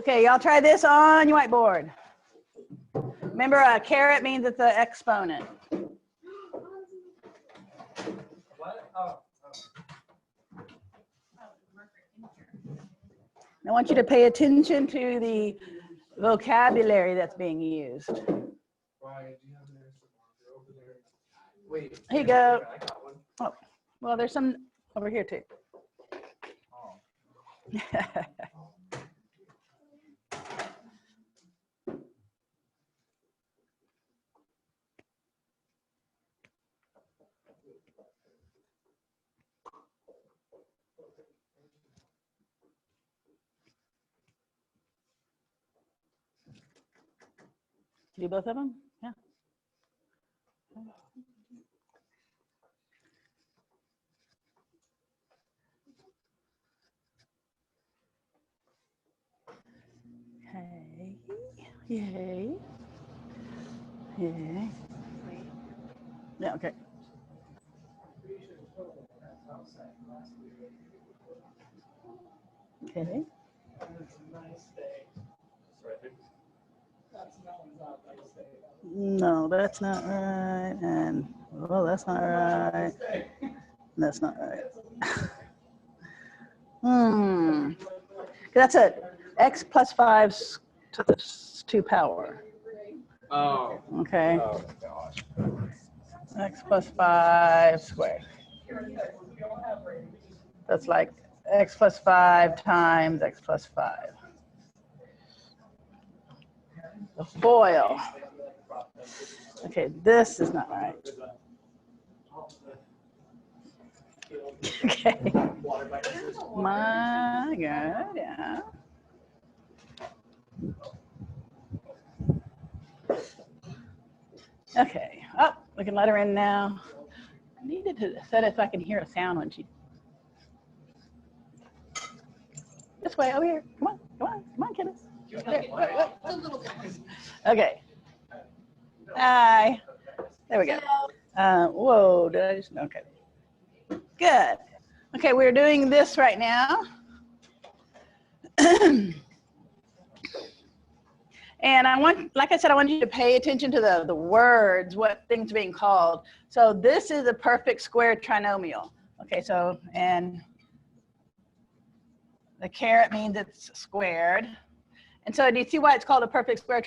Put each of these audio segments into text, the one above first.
Okay, y'all try this on your whiteboard. Remember, a caret means it's an exponent. I want you to pay attention to the vocabulary that's being used. Here you go. Oh, well, there's some over here too. Do both of them? Yeah. Hey. Yay. Yay. Yeah, okay. Okay. No, that's not right. And, well, that's not right. That's not right. That's a x plus 5 to the 2 power. Oh. Okay. Oh, gosh. X plus 5 squared. That's like x plus 5 times x plus 5. The FOIL. Okay, this is not right. Okay. My God, yeah. Okay. Oh, we can let her in now. I needed to set if I can hear a sound when she. This way, over here. Come on, come on, come on, kiddos. Okay. Hi. There we go. Whoa, did I just, okay. Good. Okay, we're doing this right now. And I want, like I said, I want you to pay attention to the words, what things are being called. So this is a perfect square trinomial. Okay, so, and the caret means it's squared. And so do you see why it's called a perfect square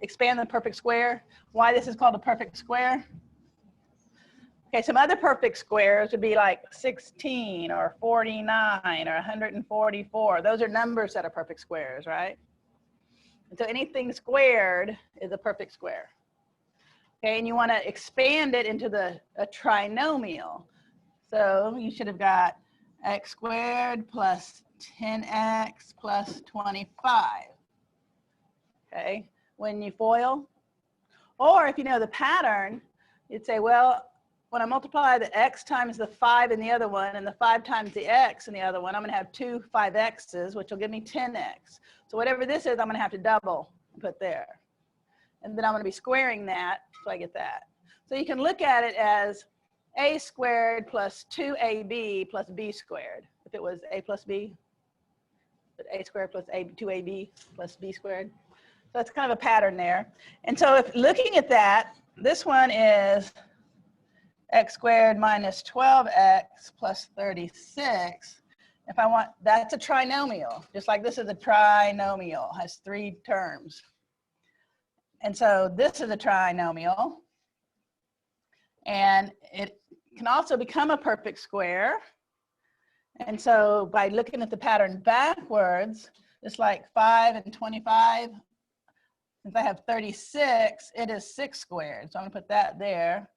expand the perfect square? Why this is called a perfect square? Okay, some other perfect squares would be like 16 or 49 or 144. Those are numbers that are perfect squares, right? And so anything squared is a perfect square. Okay, and you want to expand it into a trinomial. So you should have got x squared plus 10x plus 25. Okay, when you FOIL. Or if you know the pattern, you'd say, well, when I multiply the x times the 5 in the other one and the 5 times the x in the other one, I'm going to have two 5x's, which will give me 10x. So whatever this is, I'm going to have to double and put there. And then I'm going to be squaring that, so I get that. So you can look at it as a squared plus 2ab plus b squared. If it was a plus b, but a squared plus 2ab plus b squared. So that's kind of a pattern there. And so if looking at that, this one is x squared minus 12x plus 36. If I want, that's a trinomial, just like this is a trinomial, has 3 terms. And so this is a trinomial. And it can also become a perfect square. And so by looking at the pattern backwards, it's like 5 and 25. Since I have 36, it is 6 squared. So I'm gonna put that there.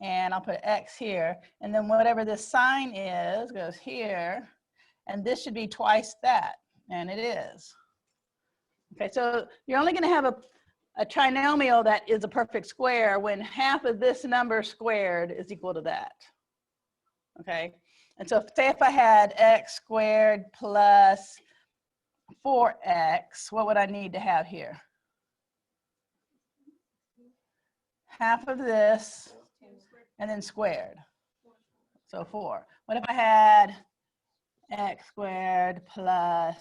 And I'll put x here, and then whatever this sign is goes here, and this should be twice that, and it is. Okay, so you're only going to have a trinomial that is a perfect square when half of this number squared is equal to that. Okay, and so say if I had x squared plus 4x, what would I need to have here? Half of this and then squared. So 4. What if I had x squared plus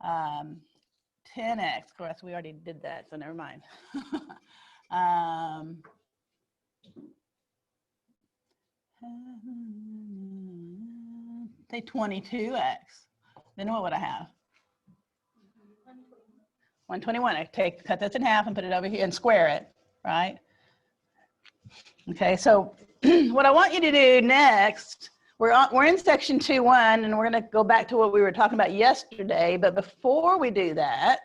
10x? Of course, we already did that, so never mind. Say 22x. Then what would I have? 121. I cut this in half and put it over here and square it, right? Okay, so what I want you to do next, we're in section 2.1, and we're going to go back to what we were talking about yesterday. But before we do that,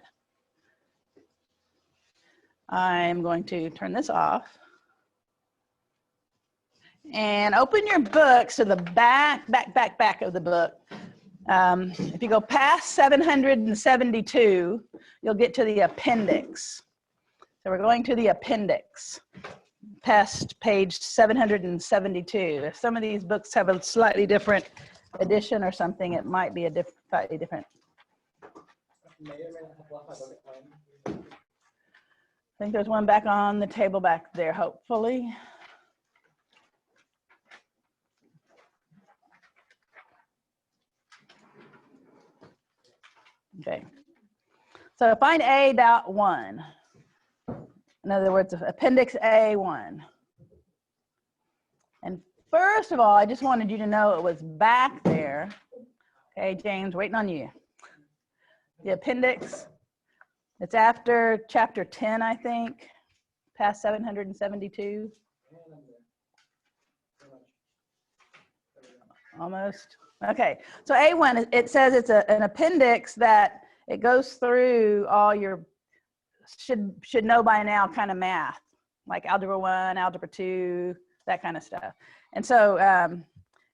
I'm going to turn this off and open your books to the back of the book. If you go past 772, you'll get to the appendix. So we're going to the appendix, past page 772. If some of these books have a slightly different edition or something, it might be a slightly different. I think there's one back on the table back there, hopefully. Okay, so find A.1. In other words, appendix A1. And first of all, I just wanted you to know it was back there. Okay, James, waiting on you. The appendix, it's after chapter 10, I think, past 772. Almost. Okay, so A1, it says it's an appendix that it goes through all your should know by now kind of math, like algebra 1, algebra 2, that kind of stuff. And so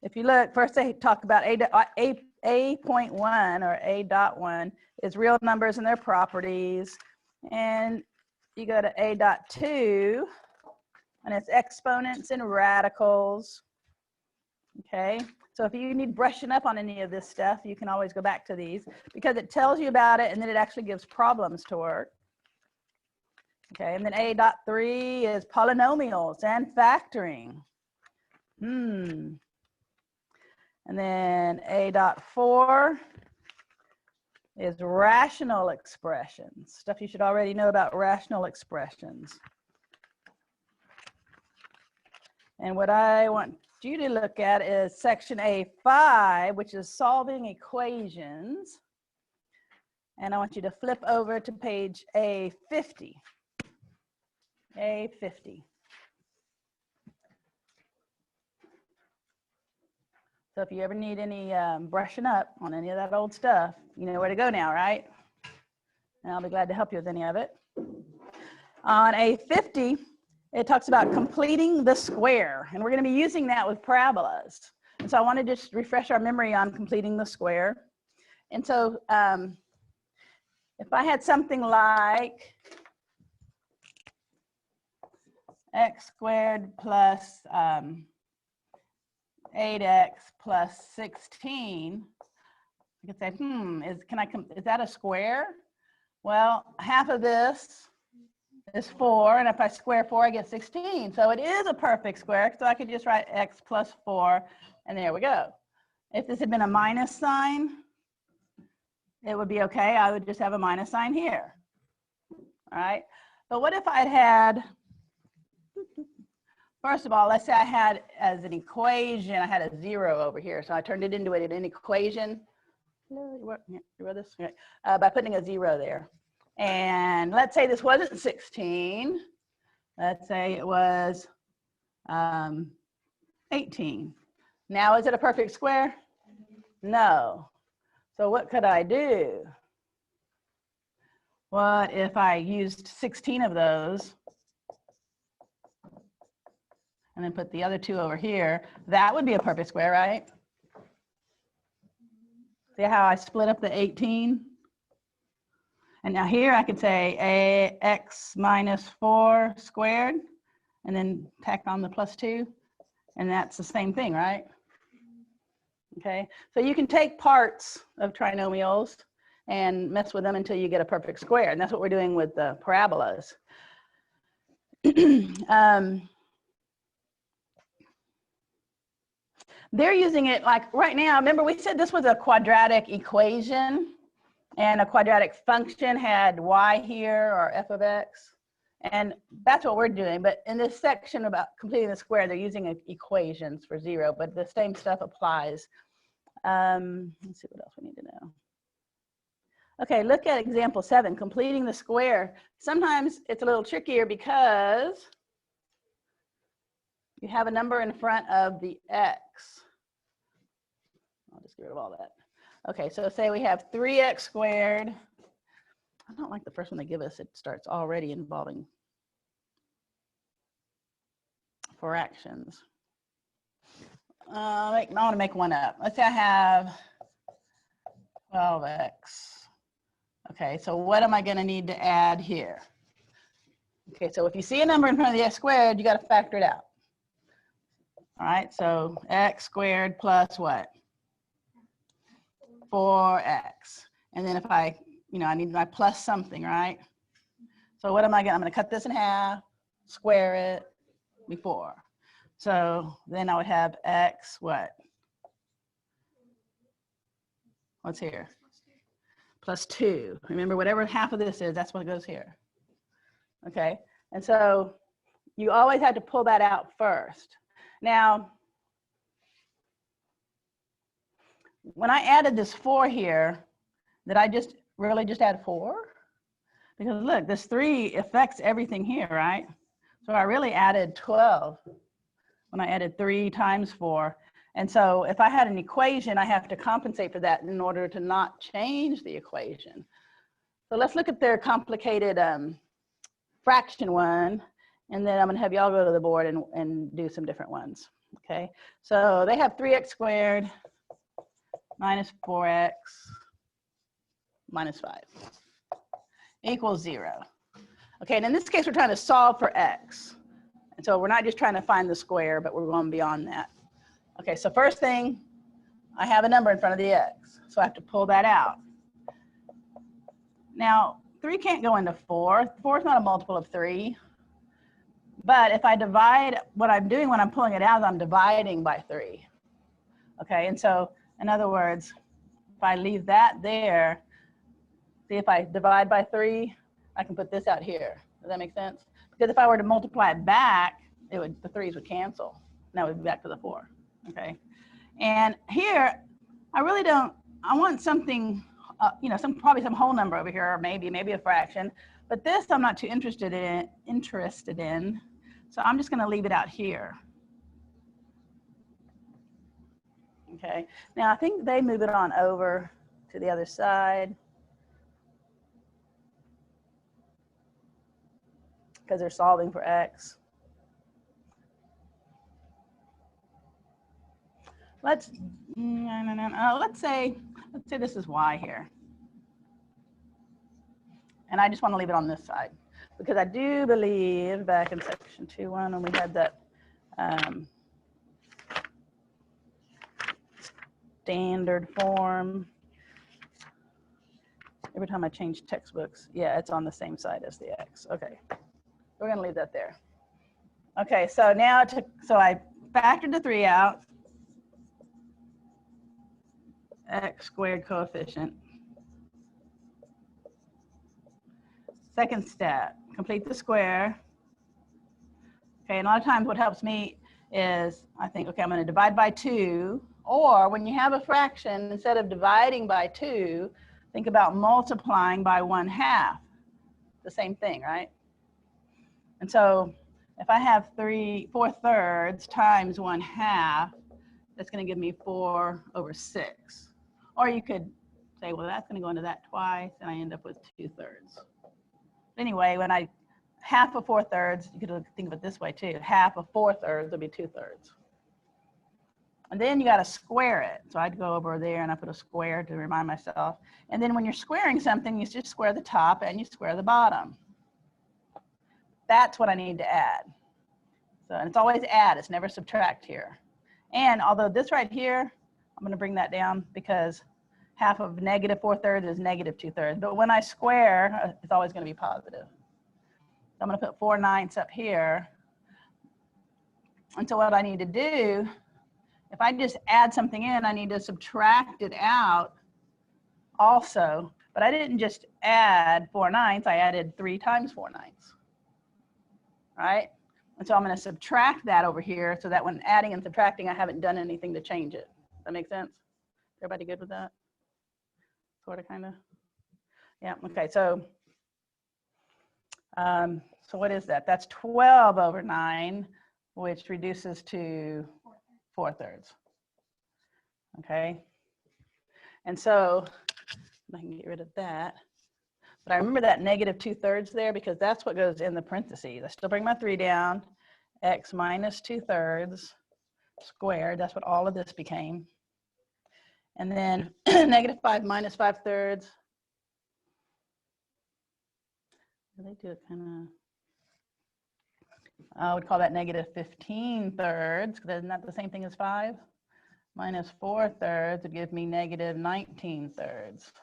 if you look, first they talk about A.1 or A.1 is real numbers and their properties. And you go to A.2, and it's exponents and radicals. Okay, so if you need brushing up on any of this stuff, you can always go back to these because it tells you about it and then it actually gives problems to work. Okay, and then A.3 is polynomials and factoring. And then A.4 is rational expressions, stuff you should already know about rational expressions. And what I want you to look at is section A5, which is solving equations. And I want you to flip over to page A50. A50. So if you ever need any brushing up on any of that old stuff, you know where to go now, right? And I'll be glad to help you with any of it. On A50, it talks about completing the square, and we're going to be using that with parabolas. And so I want to just refresh our memory on completing the square. And so if I had something like x squared plus 8x plus 16, I could say, is that a square? Well, half of this is 4, and if I square 4, I get 16. So it is a perfect square, so I could just write x plus 4, and there we go. If this had been a minus sign, it would be okay. I would just have a minus sign here. All right, but what if I'd had, first of all, let's say I had as an equation, I had a 0 over here, so I turned it into an equation. You wrote this? Okay. By putting a 0 there. And let's say this wasn't 16. Let's say it was 18. Now, is it a perfect square? No. So what could I do? What if I used 16 of those and then put the other 2 over here? That would be a perfect square, right? See how I split up the 18? And now here I could say ax minus 4 squared, and then tack on the plus 2, and that's the same thing, right? Okay, so you can take parts of trinomials and mess with them until you get a perfect square, and that's what we're doing with the parabolas. they're using it like right now. Remember we said this was a quadratic equation and a quadratic function had y here or f of x. And that's what we're doing. But in this section about completing the square, they're using equations for 0, but the same stuff applies. Let's see what else we need to know. Okay, look at example 7, completing the square. Sometimes it's a little trickier because you have a number in front of the x. I'll just get rid of all that. Okay, so say we have 3x squared. I don't like the first one they give us. It starts already involving fractions. I want to make one up. Let's say I have 12x. Okay, so what am I going to need to add here? Okay, so if you see a number in front of the x squared, you got to factor it out. All right, so x squared plus what? 4x. And then if I need my plus something, right? So what am I going to cut this in half, square it, before. So then I would have x what? What's here? Plus 2. Remember, whatever half of this is, that's what goes here. Okay, and so you always had to pull that out first. Now, when I added this 4 here, did I really just add 4? Because look, this 3 affects everything here, right? So I really added 12 when I added 3 times 4. And so if I had an equation, I have to compensate for that in order to not change the equation. So let's look at their complicated fraction one, and then I'm going to have y'all go to the board and do some different ones. Okay, so they have 3x squared minus 4x minus 5 equals 0. Okay, and in this case, we're trying to solve for x. And so we're not just trying to find the square, but we're going beyond that. Okay, so first thing, I have a number in front of the x, so I have to pull that out. Now, 3 can't go into 4. 4 is not a multiple of 3. But if I divide, what I'm doing when I'm pulling it out is I'm dividing by 3. Okay, and so, in other words, if I leave that there, see if I divide by 3, I can put this out here. Does that make sense? Because if I were to multiply it back, the 3's would cancel. Now we'd be back to the 4. Okay, and here I really don't. I want something, probably some whole number over here, or maybe a fraction. But this I'm not too interested in. So I'm just going to leave it out here. Okay. Now I think they move it on over to the other side because they're solving for x. Let's say this is y here. And I just want to leave it on this side because I do believe back in section 2.1 when we had that standard form, every time I change textbooks, yeah, it's on the same side as the x. Okay, we're going to leave that there. Okay, so now so I factored the 3 out, x squared coefficient. Second step, complete the square. Okay, and a lot of times what helps me is I think, okay, I'm going to divide by 2, or when you have a fraction, instead of dividing by 2, think about multiplying by 1/2. The same thing, right? And so if I have 4/3 times 1/2, that's going to give me 4/6. Or you could say, well, that's going to go into that twice, and I end up with 2/3. Anyway, when half of 4/3, you could think of it this way too. Half of 4/3 would be 2/3. And then you got to square it. So I'd go over there and I put a square to remind myself. And then when you're squaring something, you just square the top and you square the bottom. That's what I need to add. So, and it's always add, it's never subtract here. And although this right here, I'm going to bring that down because half of negative 4/3 is negative 2/3. But when I square, it's always going to be positive. So I'm going to put 4/9 up here. And so what I need to do, if I just add something in, I need to subtract it out also. But I didn't just add 4/9, I added 3 times 4/9. Right? And so I'm going to subtract that over here so that when adding and subtracting, I haven't done anything to change it. Does that make sense? Everybody good with that? Sort of, kind of? Yeah, okay, so what is that? That's 12/9, which reduces to 4/3. Okay? And so I can get rid of that. But I remember that negative 2/3 there because that's what goes in the parentheses. I still bring my 3 down. X minus 2/3 squared. That's what all of this became. And then negative 5 minus 5/3. They do it kind of. I would call that negative 15/3 because isn't that the same thing as 5? Minus 4/3 would give me negative 19/3.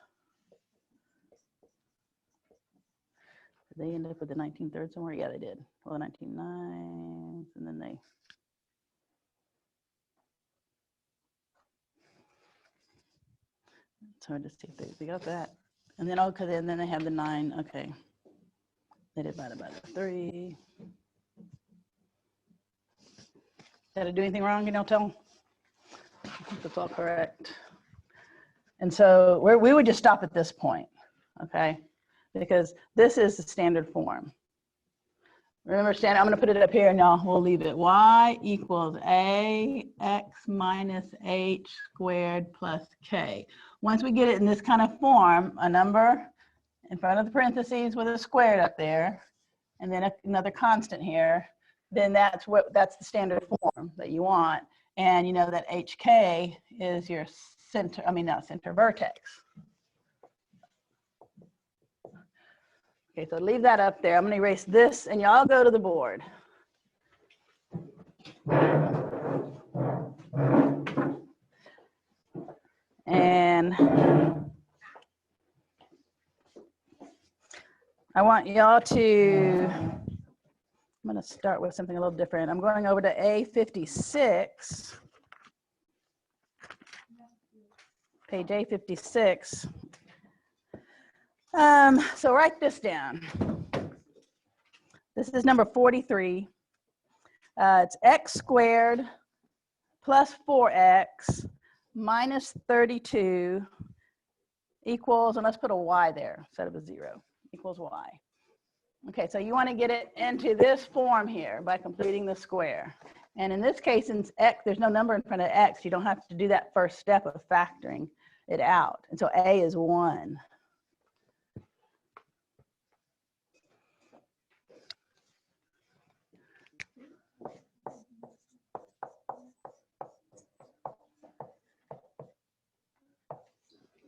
Did they end up with the 19/3 somewhere? Yeah, they did. Well, 19/9, and then they. It's hard to see if they got that. And then, okay, and then they have the 9. Okay. They divided by the 3. Did I do anything wrong? Can y'all tell? I think that's all correct. And so we would just stop at this point, okay? Because this is the standard form. Remember, standard, I'm going to put it up here and y'all, we'll leave it. Y equals AX minus H squared plus K. Once we get it in this kind of form, a number in front of the parentheses with a squared up there, and then another constant here, then that's the standard form that you want. And you know that HK is your center, not center, vertex. Okay, so leave that up there. I'm going to erase this, and y'all go to the board. And I want y'all to, I'm going to start with something a little different. I'm going over to A56, page A56. So write this down. This is number 43. It's x squared plus 4x minus 32 equals, and let's put a y there instead of a 0, equals y. Okay, so you want to get it into this form here by completing the square. And in this case, since x, there's no number in front of x, you don't have to do that first step of factoring it out. And so a is 1.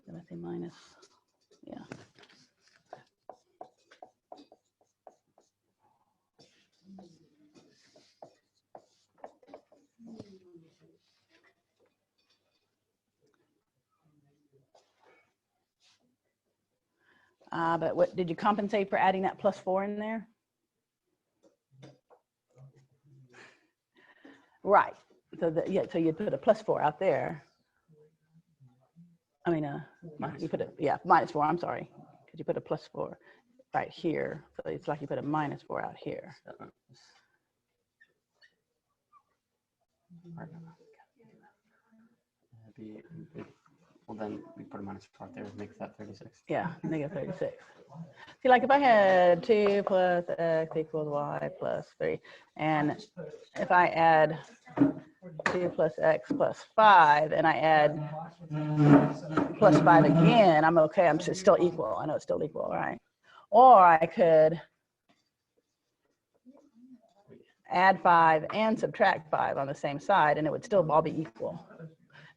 Did I say minus? Yeah. But what did you compensate for adding that plus 4 in there? Right. So so you put a plus 4 out there. You put minus 4. I'm sorry, because you put a plus 4 right here. So it's like you put a minus 4 out here. Well, then we put a minus 4 out there, makes that 36. Yeah, negative 36. See, like if I had 2 plus x equals y plus 3, and if I add 2 plus x plus 5, and I add plus 5 again, I'm okay. It's still equal. I know it's still equal, right? Or I could add 5 and subtract 5 on the same side, and it would still all be equal.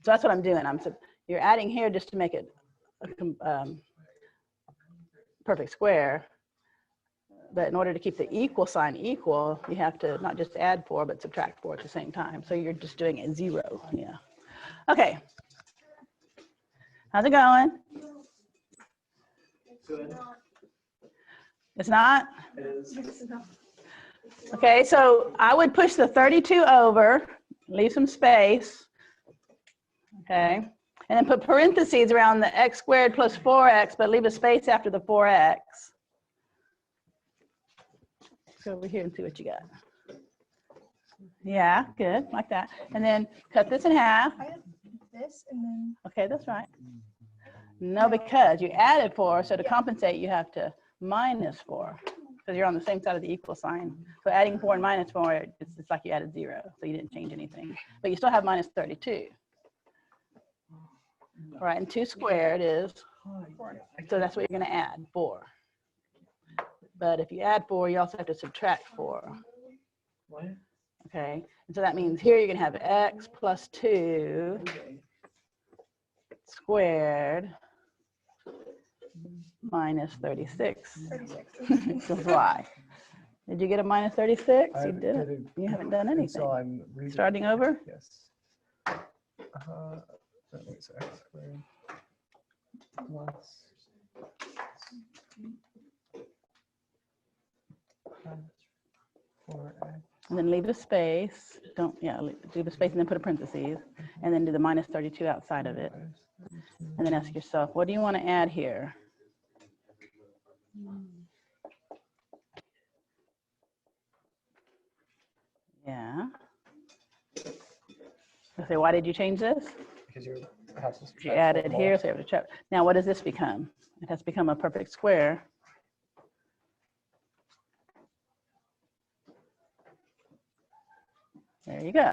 So that's what I'm doing. You're adding here just to make it a perfect square. But in order to keep the equal sign equal, you have to not just add 4, but subtract 4 at the same time. So you're just doing it 0. Yeah. Okay. How's it going? Good. It's not? It is. Okay, so I would push the 32 over, leave some space. Okay, and then put parentheses around the x squared plus 4x, but leave a space after the 4x. Go over here and see what you got. Yeah, good, like that. And then cut this in half. I have this and then Okay, that's right. No, because you added 4, so to compensate, you have to minus 4, because you're on the same side of the equal sign. So adding 4 and minus 4, it's like you added 0, so you didn't change anything. But you still have minus 32. Right, and 2 squared is, so that's what you're going to add, 4. But if you add 4, you also have to subtract 4. Okay, and so that means here you're going to have x plus 2 squared minus 36. 36. Equals y. Did you get a minus 36? I You didn't. didn't. You haven't done anything. So I'm reading. Starting over? Yes. That makes x squared plus 4x. And then leave a space. Don't, yeah, do the space and then put a parentheses. And then do the minus 32 outside of it. And then ask yourself, what do you want to add here? Yeah. I say, why did you change this? Because you have to You subtract added 4 here, so you have to check. Now, what does this become? It has become a perfect square. There you go.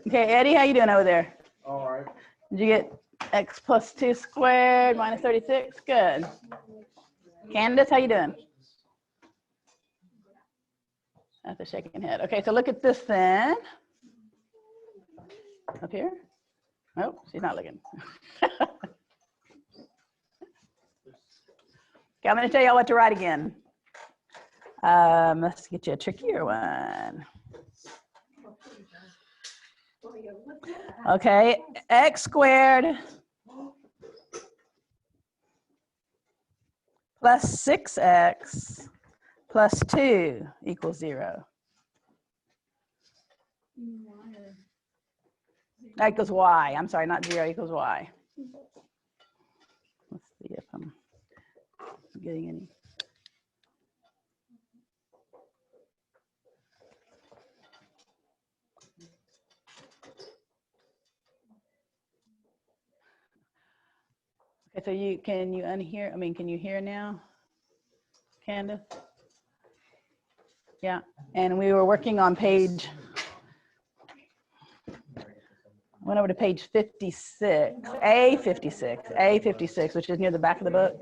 Okay, Eddie, how you doing over there? All right. Did you get x plus 2 squared minus 36? Good. Candace, how you doing? That's a shaking head. Okay, so look at this then. Up here? Nope, she's not looking. Okay, I'm going to tell y'all what to write again. Let's get you a trickier one. Okay, x squared plus 6x plus 2 equals 0. That equals y. I'm sorry, not 0 equals y. Let's see if I'm getting any. Okay, so can you unhear? I mean, can you hear now, Candace? Yeah, and we were working on page. Went over to page 56, A56, which is near the back of the book.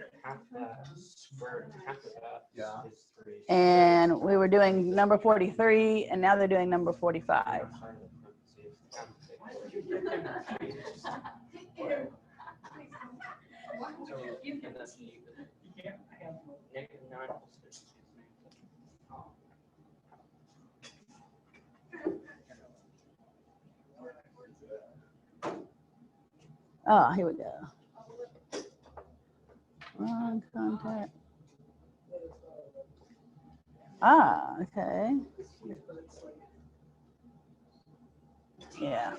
And we were doing number 43, and now they're doing number 45. Oh, here we go. On contact. Ah, okay. Yeah.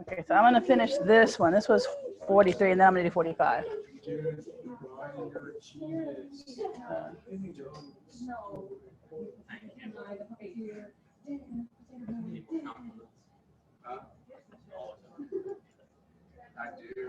Okay, so I'm going to finish this one. This was 43, and then I'm going to do 45. I do.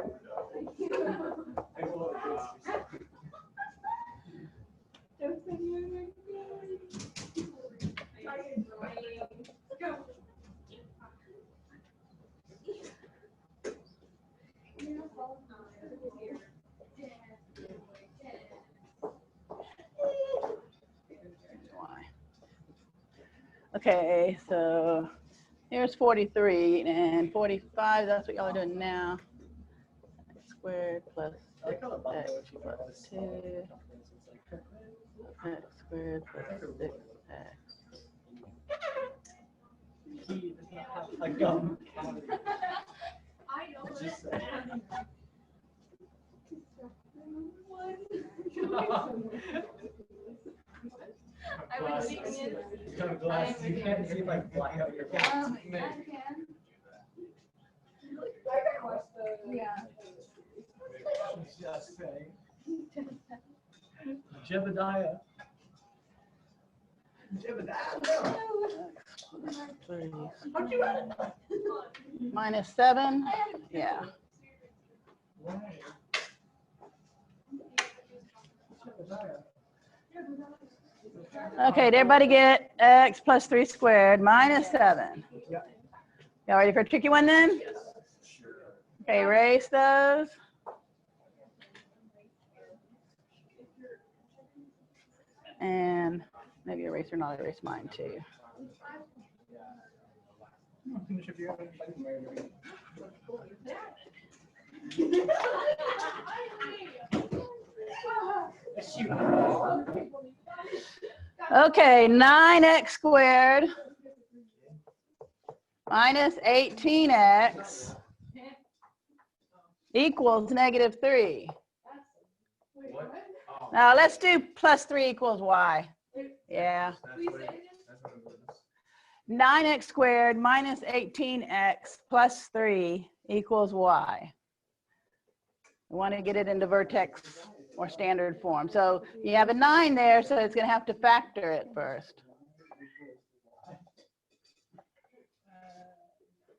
Okay, so here's 43 and 45. That's what y'all are doing now. X squared plus 6x plus 2. X squared plus 6x. Glasses. You can't see like flying out your face. Yeah. Just saying. Jebediah. Jebediah. -7. Yeah. Okay, did everybody get x plus 3 squared minus 7? Yep. Y'all ready for a tricky one then? Okay, erase those. And maybe erase or not erase mine too. Finish if you have Okay, 9x squared minus 18x equals -3. Now let's do plus 3 equals y. Yeah. 9x squared minus 18x plus 3 equals y. We want to get it into vertex or standard form. So you have a 9 there, so it's going to have to factor it first.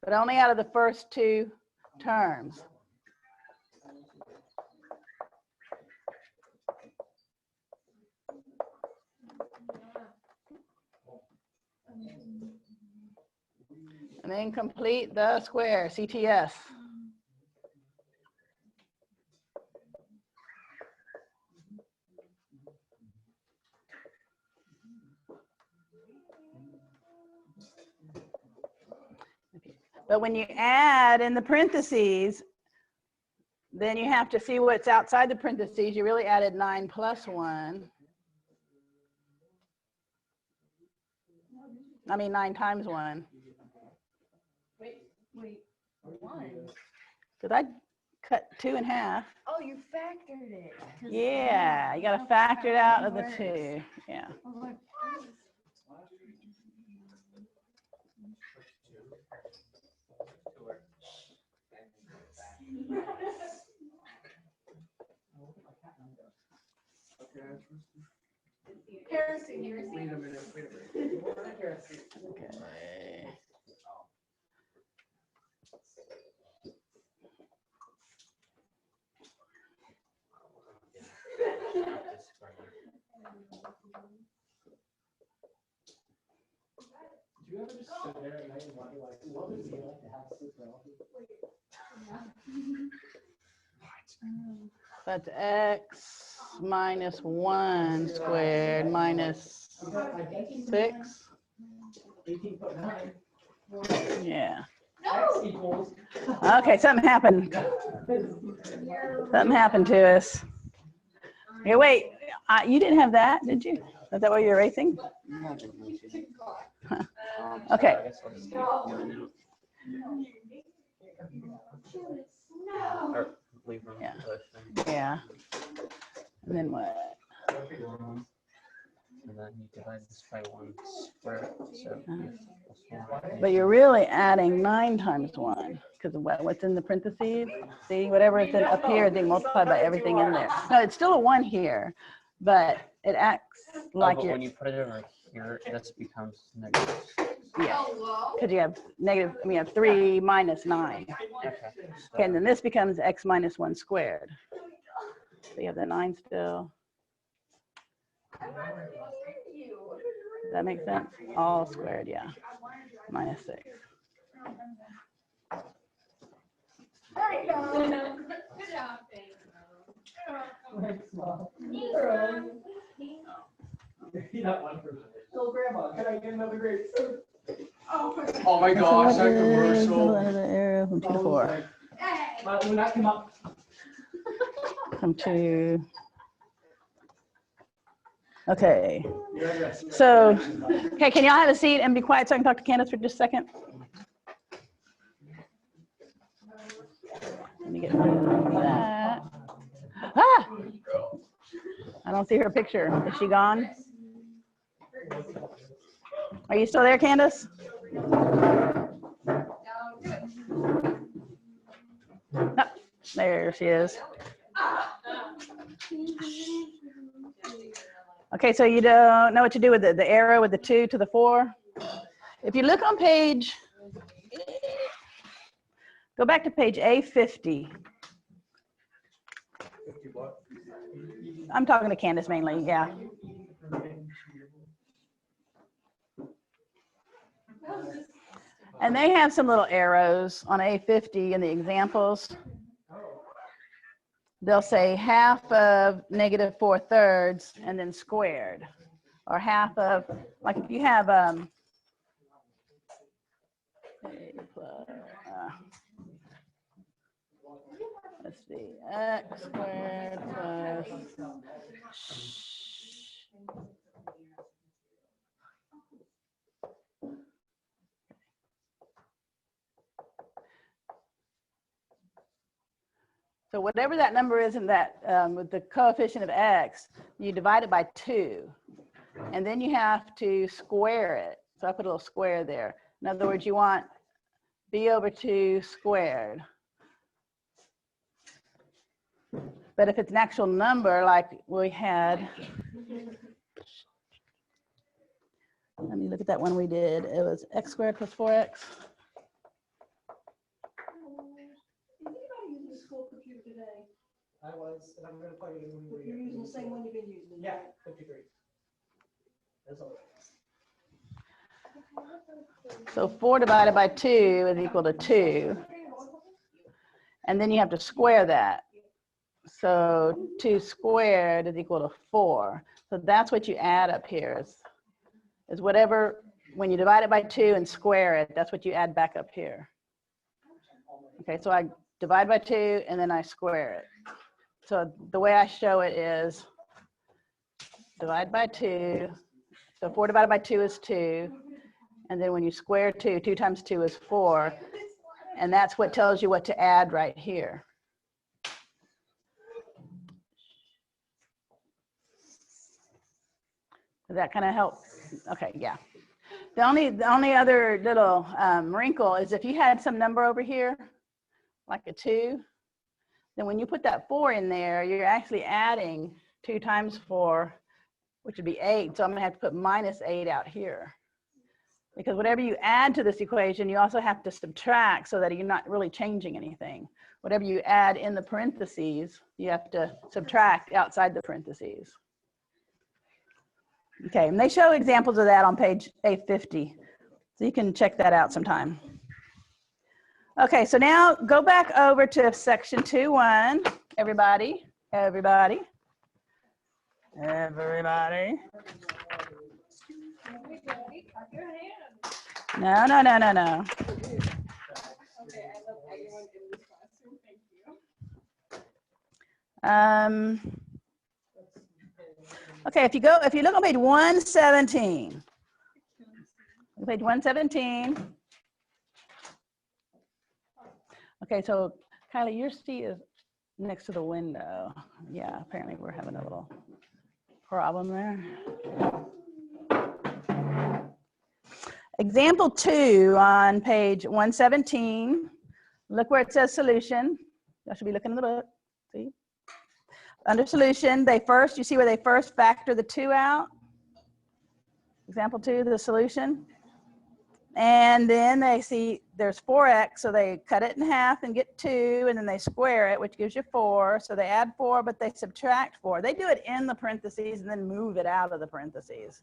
But only out of the first 2 terms. And then complete the square, CTS. But when you add in the parentheses, then you have to see what's outside the parentheses. You really added 9 plus 1. I mean 9 times 1. Wait, 1. Because I cut 2 in half. Oh, you factored it. 'Cause, Yeah, you got to that's factor it how out of the works. 2. Yeah. I was like, Wait a minute. Okay. Do you ever just sit there at night and wonder, like, what would it be like to have sleep paralysis? That's x minus 1 squared minus 6. 18.9. Yeah. X equals. Okay, something happened. Something happened to us. Okay, wait. You didn't have that, did you? Is that what you're erasing? Okay. I guess I'll just keep mine out. Or leave them. Yeah. Both. Yeah. And then what? And then you divide this by 1 square. So plus 1. But you're really adding 9 times 1 because of what's in the parentheses. See, whatever is in up here is being multiplied by everything in there. No, it's still a 1 here, but it acts like but you're, when you put it over here, this becomes negative. yeah, because you have negative, I mean, you have 3 minus 9. Okay. Okay, and then this becomes x minus 1 squared. So you have the 9 still. Does that make sense? All squared, yeah. Minus 6. there you go. Good job. You're not one person. So, Grandma, can I get another grape? Oh my gosh, that commercial. Arrow from 2 to 4. When that came up. From 2. Okay. So, okay, can y'all have a seat and be quiet so I can talk to Candace for just a second? Let me get rid of that. Ah! I don't see her picture. Is she gone? Are you still there, Candace? Oh, there she is. Okay, so you don't know what to do with the arrow with the 2 to the 4. If you look on page, go back to page A50. I'm talking to Candace mainly, yeah. And they have some little arrows on A50 in the examples. They'll say half of -4/3 and then squared, or half of, like if you have let's see, x squared plus so whatever that number is in that with the coefficient of x, you divide it by 2, and then you have to square it. So I put a little square there. In other words, you want b/2 squared. But if it's an actual number like we had, let me look at that one we did. It was x squared plus 4x. Is anybody using the school computer today? I was, and I'm gonna plug it in when You're using the same one you've been using? Yeah, 53. That's all. So 4 divided by 2 is equal to 2. And then you have to square that. So 2 squared is equal to 4. So that's what you add up here is whatever, when you divide it by 2 and square it, that's what you add back up here. Okay, so I divide by 2 and then I square it. So the way I show it is divide by 2. So 4 divided by 2 is 2. And then when you square 2, 2 times 2 is 4. And that's what tells you what to add right here. Does that kind of help? Okay, yeah. The only other little wrinkle is if you had some number over here, like a 2, then when you put that 4 in there, you're actually adding 2 times 4, which would be 8. So I'm going to have to put -8 out here. Because whatever you add to this equation, you also have to subtract so that you're not really changing anything. Whatever you add in the parentheses, you have to subtract outside the parentheses. Okay, and they show examples of that on page A50. So you can check that out sometime. Okay, so now go back over to section 2.1. Everybody. No. Okay, I love everyone in this classroom. Thank you. Okay, if you look on page 117. Page 117. Okay, so Kylie, your seat is next to the window. Yeah, apparently we're having a little problem there. Example 2 on page 117. Look where it says solution. I should be looking in the book. See? Under solution, you see where they first factor the 2 out? Example 2, the solution. And then they see there's 4x, so they cut it in half and get 2, and then they square it, which gives you 4. So they add 4, but they subtract 4. They do it in the parentheses and then move it out of the parentheses.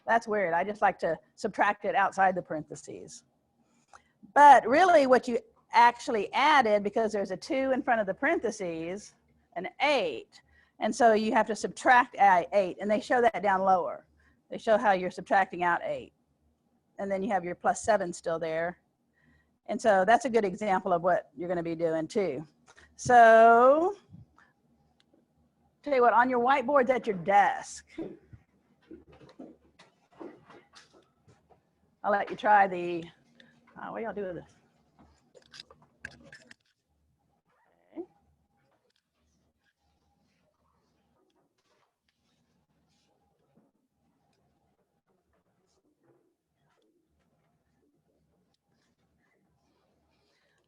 That's weird. I just like to subtract it outside the parentheses. But really what you actually added, because there's a 2 in front of the parentheses, an 8. And so you have to subtract 8, and they show that down lower. They show how you're subtracting out 8. And then you have your +7 still there. And so that's a good example of what you're going to be doing too. So tell you what, on your whiteboards at your desk, I'll let you try the, what y'all do with this? Okay.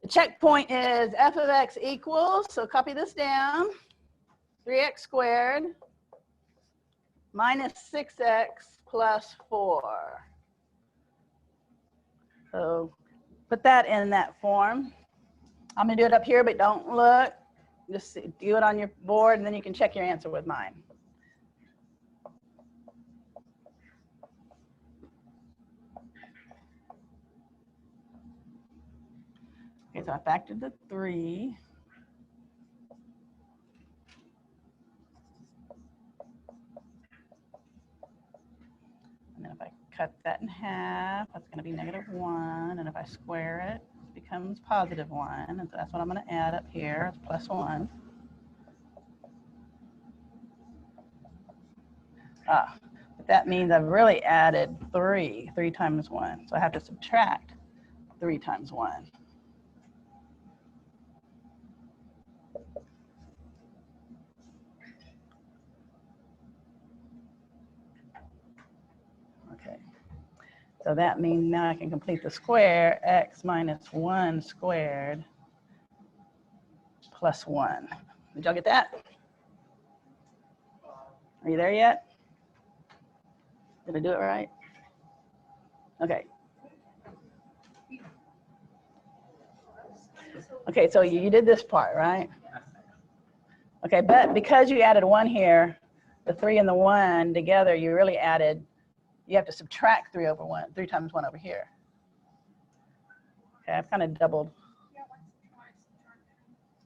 The checkpoint is f of x equals, so copy this down, 3x squared minus 6x plus 4. So put that in that form. I'm gonna do it up here, but don't look. Just do it on your board, and then you can check your answer with mine. Okay, so I factored the 3. And then if I cut that in half, that's going to be -1. And if I square it, it becomes +1. And so that's what I'm going to add up here. It's +1. But that means I've really added 3 times 1. So I have to subtract 3 times 1. Okay. So that means now I can complete the square, x minus 1 squared plus 1. Did y'all get that? Are you there yet? Did I do it right? Okay. Okay, so you did this part, right? Okay, but because you added 1 here, the 3 and the 1 together, you really added, you have to subtract 3 times 1 over here. Okay, I've kind of doubled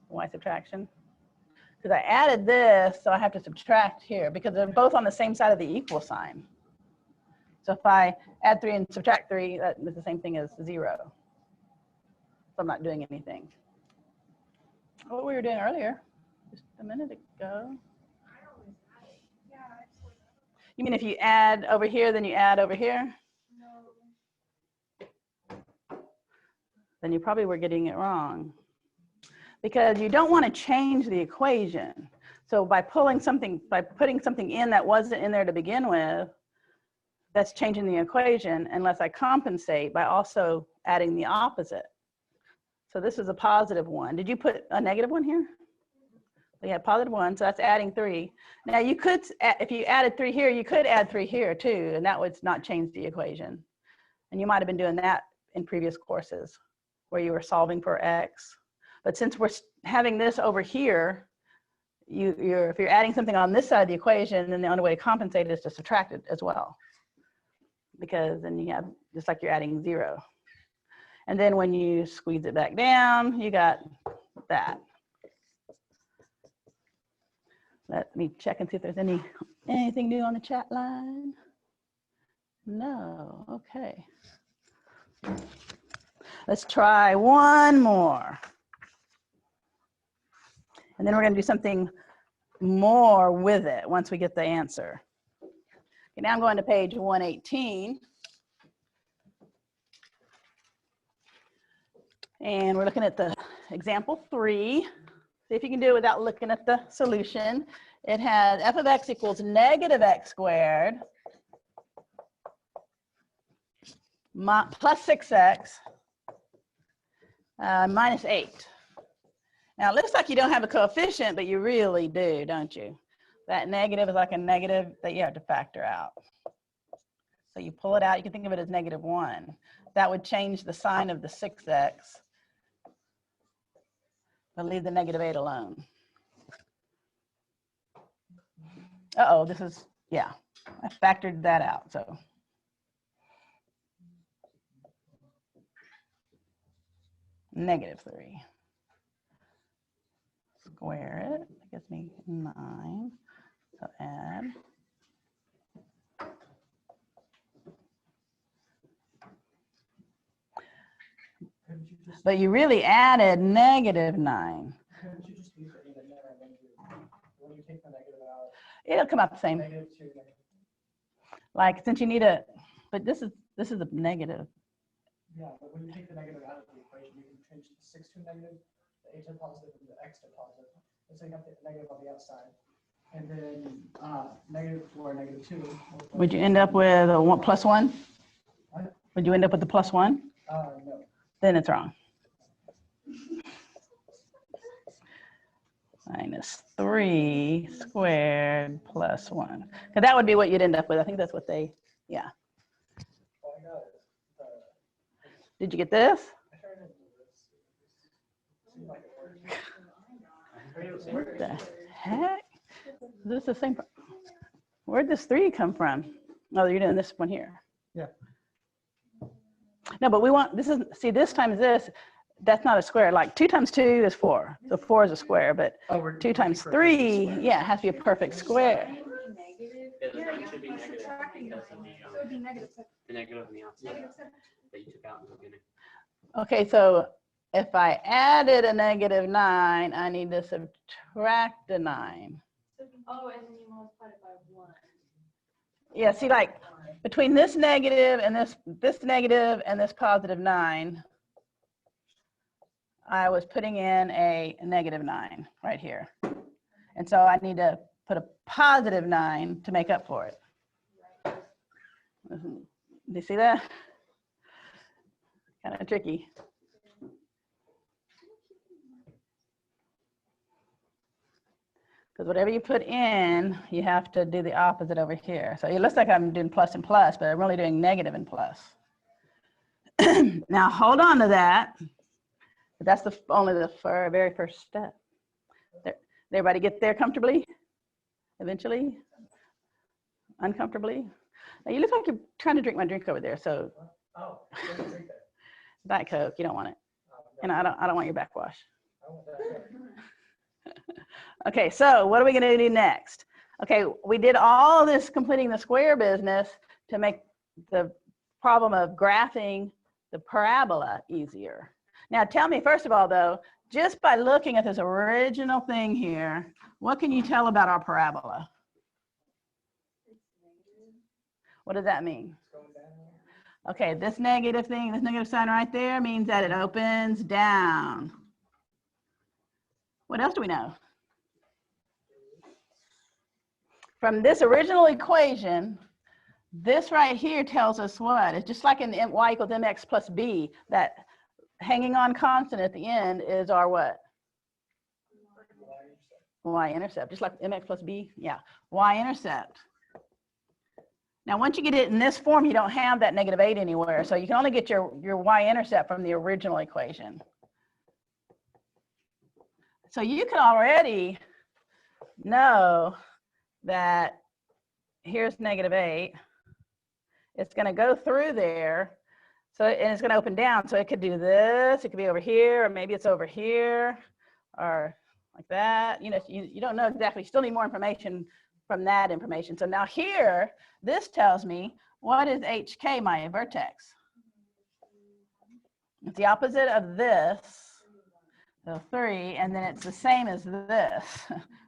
y subtraction. Because I added this, so I have to subtract here because they're both on the same side of the equal sign. So if I add 3 and subtract 3, that is the same thing as 0. So I'm not doing anything. What we were doing earlier, just a minute ago. You mean if you add over here, then you add over here? Then you probably were getting it wrong. Because you don't want to change the equation. So by putting something in that wasn't in there to begin with, that's changing the equation unless I compensate by also adding the opposite. So this is a +1. Did you put a -1 here? We had +1, so that's adding 3. Now you could, if you added 3 here, you could add 3 here too, and that would not change the equation. And you might have been doing that in previous courses where you were solving for x. But since we're having this over here, if you're adding something on this side of the equation, then the only way to compensate is to subtract it as well. Because then you have, just like you're adding 0. And then when you squeeze it back down, you got that. Let me check and see if there's anything new on the chat line. No, okay. Let's try one more. And then we're going to do something more with it once we get the answer. Okay, now I'm going to page 118. And we're looking at the example 3. See if you can do it without looking at the solution. It has f of x equals -x squared plus 6x minus 8. Now it looks like you don't have a coefficient, but you really do, don't you? That negative is like a negative that you have to factor out. So you pull it out, you can think of it as -1. That would change the sign of the 6x, but leave the -8 alone. Uh-oh, this is, yeah, I factored that out, so. -3. Square it, that gives me 9, so add. But you really added -9. Couldn't you just use the negative when you take the negative out? It'll come out the same. -2, -2. Like since you need a, but this is a negative. Yeah, but when you take the negative out of the equation, you can change the 6 to negative, the 8 to positive, and the x to positive. And so you have the negative on the outside. And then -4, -2. Would you end up with a +1? What? Would you end up with the +1? No. Then it's wrong. Minus 3 squared plus 1. Because that would be what you'd end up with. I think that's what they, yeah. Oh, I got it. Did you get this? I turned into this. Seemed like it worked. What the heck? Is this the same? Where'd this 3 come from? Oh, you're doing this one here. Yeah. No, but we want, this is, see, this times this, that's not a square. Like 2 times 2 is 4. So 4 is a square, but 2 times 3, yeah, it has to be a perfect square. It should be negative because of the negative on the outside that you took out in the beginning. Okay, so if I added a negative 9, I need to subtract a 9. Oh, and then you multiply it by 1. Yeah, see, like between this negative and this negative and this positive 9, I was putting in a negative 9 right here. And so I need to put a positive 9 to make up for it. Do you see that? Kind of tricky. Because whatever you put in, you have to do the opposite over here. So it looks like I'm doing plus and plus, but I'm really doing negative and plus. Now hold on to that. That's only the very first step. Did everybody get there comfortably? Eventually? Uncomfortably? Now you look like you're trying to drink my drink over there. So Oh, I didn't drink that. Diet Coke, you don't want it. And I don't want your backwash. I want that. Okay, so what are we gonna do next? Okay, we did all this completing the square business to make the problem of graphing the parabola easier. Now tell me, first of all though, just by looking at this original thing here, what can you tell about our parabola? What does that mean? Okay, this negative thing, this negative sign right there means that it opens down. What else do we know? From this original equation, this right here tells us what? It's just like in y equals mx plus b, that hanging on constant at the end is our what? Y-intercept, just like mx plus b, yeah, y-intercept. Now, once you get it in this form, you don't have that negative 8 anywhere, so you can only get your y-intercept from the original equation. So you can already know that here's negative 8. It's going to go through there, so and it's going to open down. So it could do this. It could be over here, or maybe it's over here, or like that. You know, you don't know exactly. You still need more information from that information. So now here, this tells me what is HK, my vertex. It's the opposite of this, so 3, and then it's the same as this,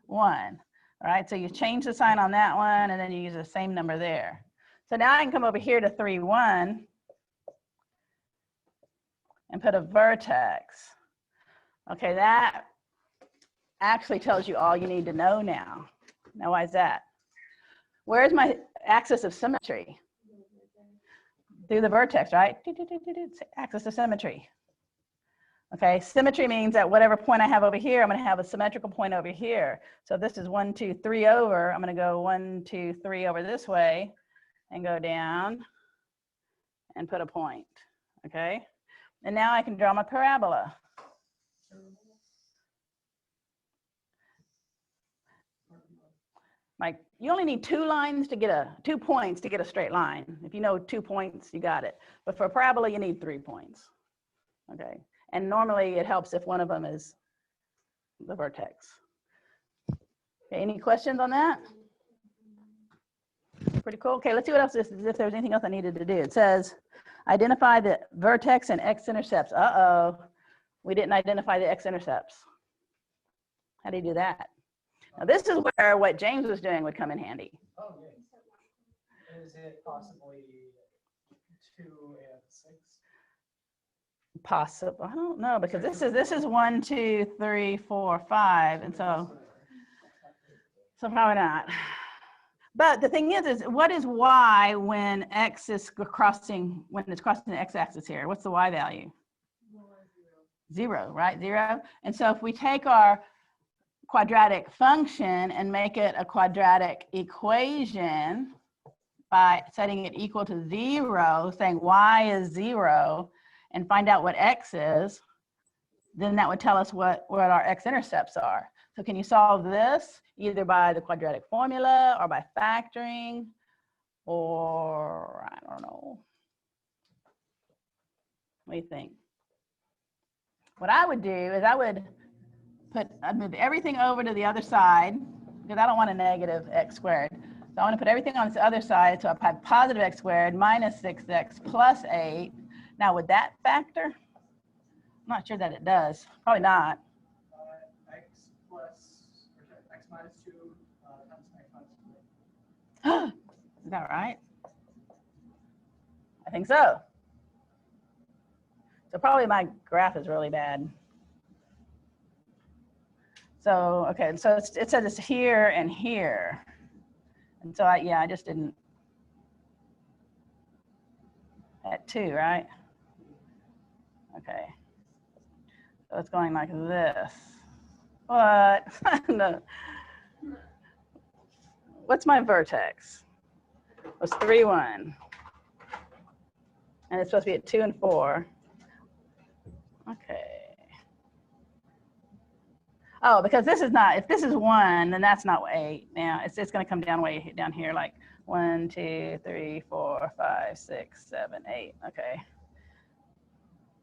1. All right, so you change the sign on that one, and then you use the same number there. So now I can come over here to 3, 1, and put a vertex. Okay, that actually tells you all you need to know now. Now, why is that? Where's my axis of symmetry? Through the vertex, right? Axis of symmetry. Okay, symmetry means that whatever point I have over here, I'm going to have a symmetrical point over here. So this is 1, 2, 3 over. I'm going to go 1, 2, 3 over this way and go down and put a point. Okay, and now I can draw my parabola. Like you only need 2 lines to get 2 points to get a straight line. If you know 2 points, you got it. But for a parabola, you need 3 points. Okay. And normally it helps if one of them is the vertex. Okay, any questions on that? Pretty cool. Okay, let's see what else this is, if there's anything else I needed to do. It says, identify the vertex and x-intercepts. Uh-oh, we didn't identify the x-intercepts. How do you do that? Now this is where what James was doing would come in handy. Oh, yeah. Is it possibly 2 and 6? Possible. I don't know, because this is 1, 2, 3, 4, 5, and so probably not. But the thing is what is y when x is crossing, when it's crossing the x-axis here? What's the y value? 0, right? 0. And so if we take our quadratic function and make it a quadratic equation by setting it equal to 0, saying y is 0, and find out what x is, then that would tell us what our x-intercepts are. So can you solve this either by the quadratic formula or by factoring, or I don't know. What do you think? What I would do is I'd move everything over to the other side because I don't want a negative x squared. So I want to put everything on this other side. So I have positive x squared minus 6x plus 8. Now would that factor? I'm not sure that it does. Probably not. X minus 2 times x minus 3. Is that right? I think so. So probably my graph is really bad. So, okay, so it says it's here and here. And so I just didn't, at 2, right? Okay. So it's going like this. What? No. What's my vertex? It was 3, 1. And it's supposed to be at 2 and 4. Okay. Oh, because this is not, if this is 1, then that's not 8. Now it's going to come down way down here like 1, 2, 3, 4, 5, 6, 7, 8. Okay.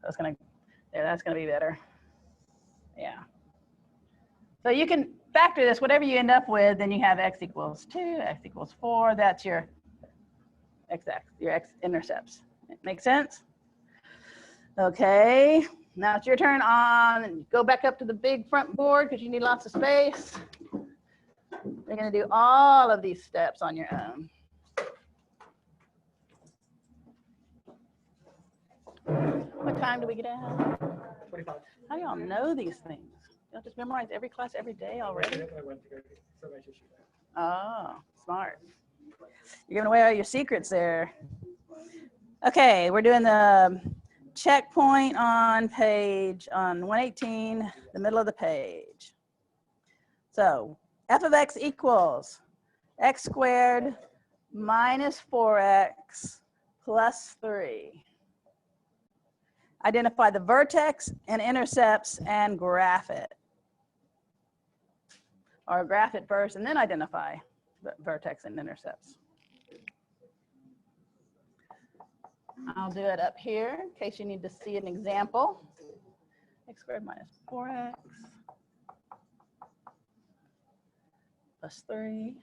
That's going to, yeah, that's going to be better. Yeah. So you can factor this, whatever you end up with, then you have x equals 2, x equals 4. That's your x-intercepts. Make sense? Okay. Now it's your turn on, and go back up to the big front board because you need lots of space. You're going to do all of these steps on your own. What time do we get out? 45. How do y'all know these things? Y'all just memorize every class every day already? Oh, smart. You're giving away all your secrets there. Okay, we're doing the checkpoint on 118, the middle of the page. So f of x equals x squared minus 4x plus 3. Identify the vertex and intercepts and graph it. Or graph it first and then identify the vertex and intercepts. I'll do it up here in case you need to see an example. X squared minus 4x plus 3.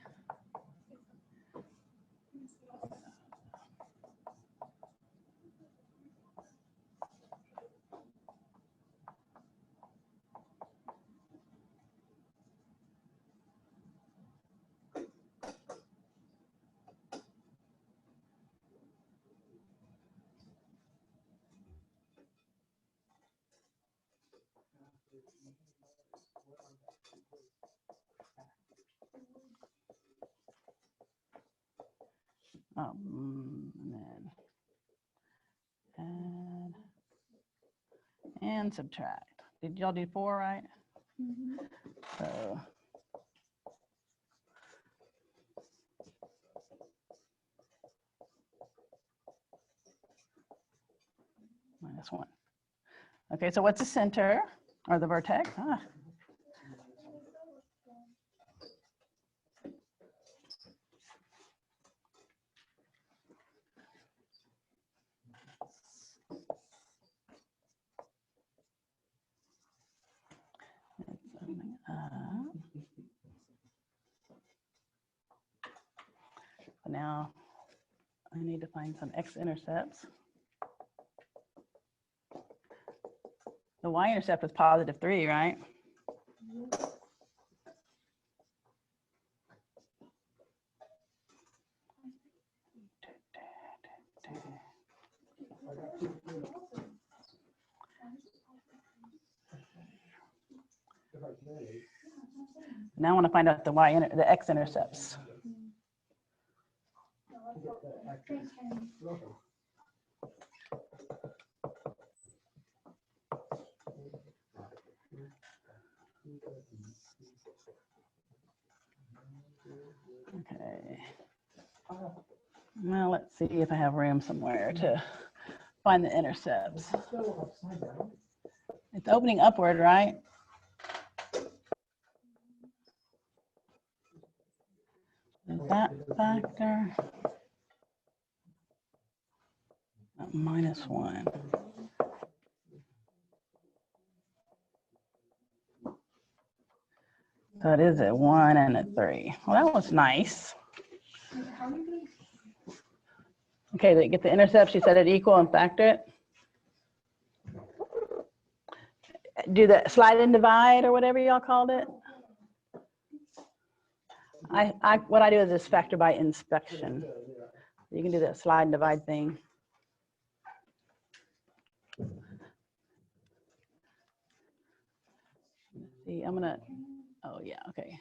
Oh, and then add and subtract. Did y'all do 4 right? Mhm. So minus 1. Okay, so what's the center or the vertex? Ah. Now I need to find some x-intercepts. The y-intercept was positive 3, right? Now I want to find out the x-intercepts. Okay. Well, let's see if I have room somewhere to find the intercepts. It's opening upward, right? Is that factor? -1. So it is a 1 and a 3. Well, that was nice. Okay, to get the intercept, she said it equal and factor it. Do the slide and divide or whatever y'all called it. What I do is just factor by inspection. You can do that slide and divide thing. See, I'm gonna, oh yeah, okay.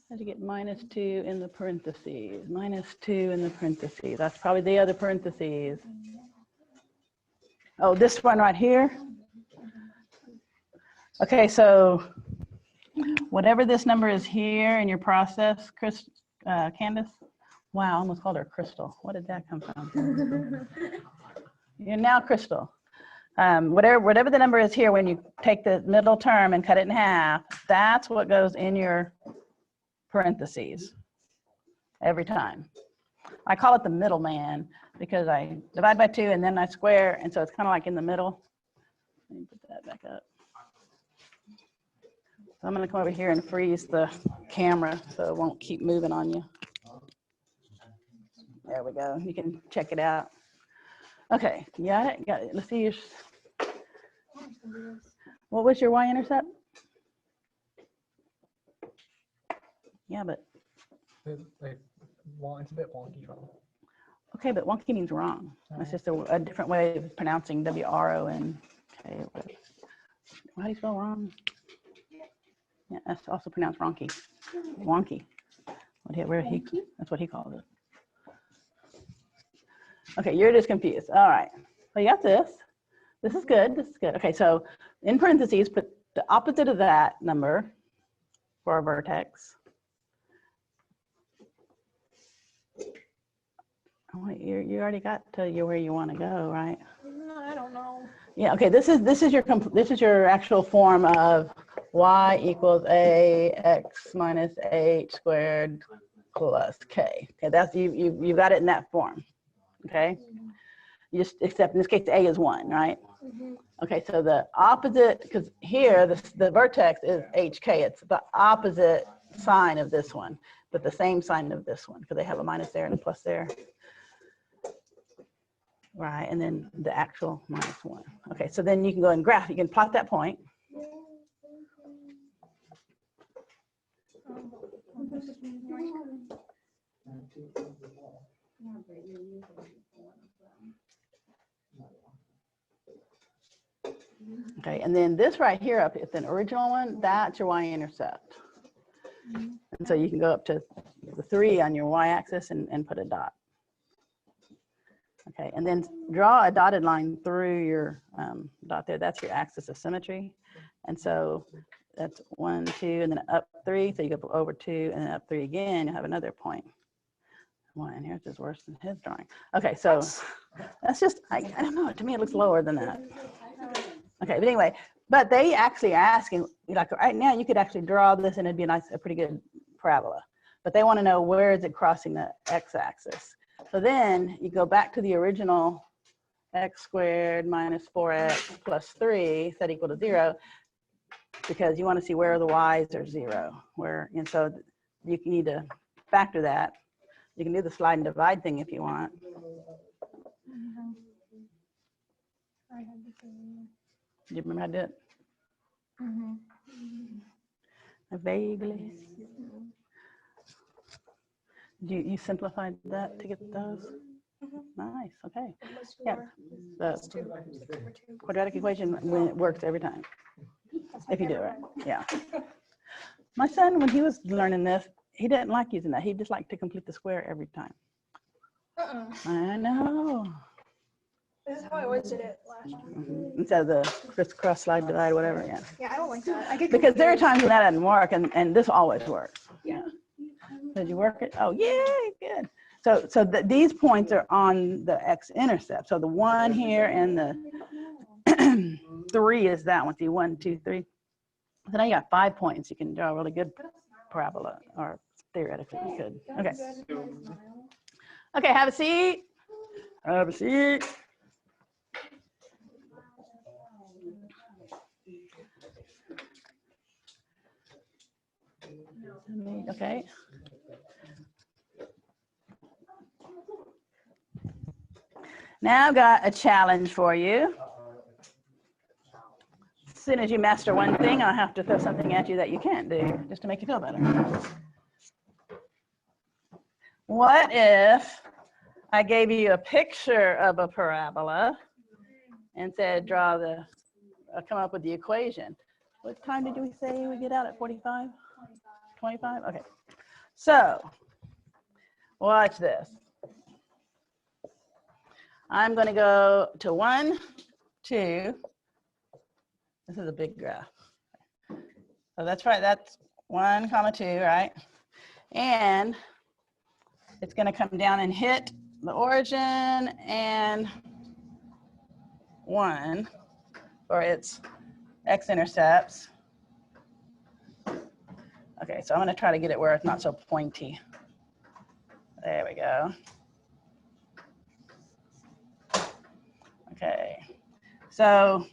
How'd you get -2 in the parentheses? -2 in the parentheses. That's probably the other parentheses. Oh, this one right here. Okay, so whatever this number is here in your process, Candace. Wow, I almost called her Crystal. What did that come from? You're now Crystal. Whatever the number is here, when you take the middle term and cut it in half, that's what goes in your parentheses every time. I call it the middleman because I divide by 2 and then I square, and so it's kind of like in the middle. Let me put that back up. So I'm going to come over here and freeze the camera so it won't keep moving on you. There we go. You can check it out. Okay, got it? Got it. Let's see. What was your y-intercept? Yeah, but. It's a bit wonky. Okay, but wonky means wrong. That's just a different way of pronouncing W-R-O-N. Okay. How do you spell wrong? Yeah, that's also pronounced wonky. Wonky. That's what he called it. Okay, you're just confused. All right. So you got this. This is good. This is good. Okay, so in parentheses, put the opposite of that number for a vertex. Oh, you already got to where you want to go, right? No, I don't know. Yeah. Okay. This is your actual form of y equals ax minus h squared plus k. Okay. That's you got it in that form. Okay. You just except in this case, a is 1, right? Mm-hmm. Okay. So the opposite, because here the vertex is hk. It's the opposite sign of this one, but the same sign of this one because they have a minus there and a plus there. Right, and then the actual -1. Okay, so then you can go and graph. You can plot that point. Okay, and then this right here up is an original one. That's your y-intercept. And so you can go up to the 3 on your y-axis and put a dot. Okay, and then draw a dotted line through your dot there. That's your axis of symmetry. And so that's 1, 2, and then up 3. So you go over 2 and then up 3 again. You have another point. Well, and here's just worse than his drawing. Okay, so that's just, I don't know. To me, it looks lower than that. Okay, but anyway, but they actually are asking, like right now, you could actually draw this and it'd be a pretty good parabola. But they want to know where is it crossing the x-axis. So then you go back to the original x squared minus 4x plus 3 set equal to 0, because you want to see where the y's are 0. And so you need to factor that. You can do the slide and divide thing if you want. Do you remember how to do it? Vaguely. You simplified that to get those? Nice, okay. Yeah, the quadratic equation works every time, if you do it right, yeah. My son, when he was learning this, he didn't like using that. He just liked to complete the square every time. I know. This is how I always did it last year. Instead of the crisscross slide divide, whatever, yeah. Yeah, I don't like that. I get Because there are confused. times when that doesn't work, and this always works. Yeah. Did you work it? Oh, yay, good. So these points are on the x-intercept. So the 1 here and the 3 is that one. See, 1, 2, 3. So now you got 5 points. You can draw a really good parabola, or theoretically you could. Okay. Okay, have a seat. Have a seat. Okay. Now I've got a challenge for you. As soon as you master one thing, I'll have to throw something at you that you can't do, just to make you feel better. What if I gave you a picture of a parabola and said, draw the, come up with the equation? What time did we say we get out at 45? 25? Okay. So, watch this. I'm going to go to 1, 2. This is a big graph. So that's right. That's 1, 2, right? And it's going to come down and hit the origin and 1 for its x-intercepts. Okay, so I'm going to try to get it where it's not so pointy. There we go. Okay, so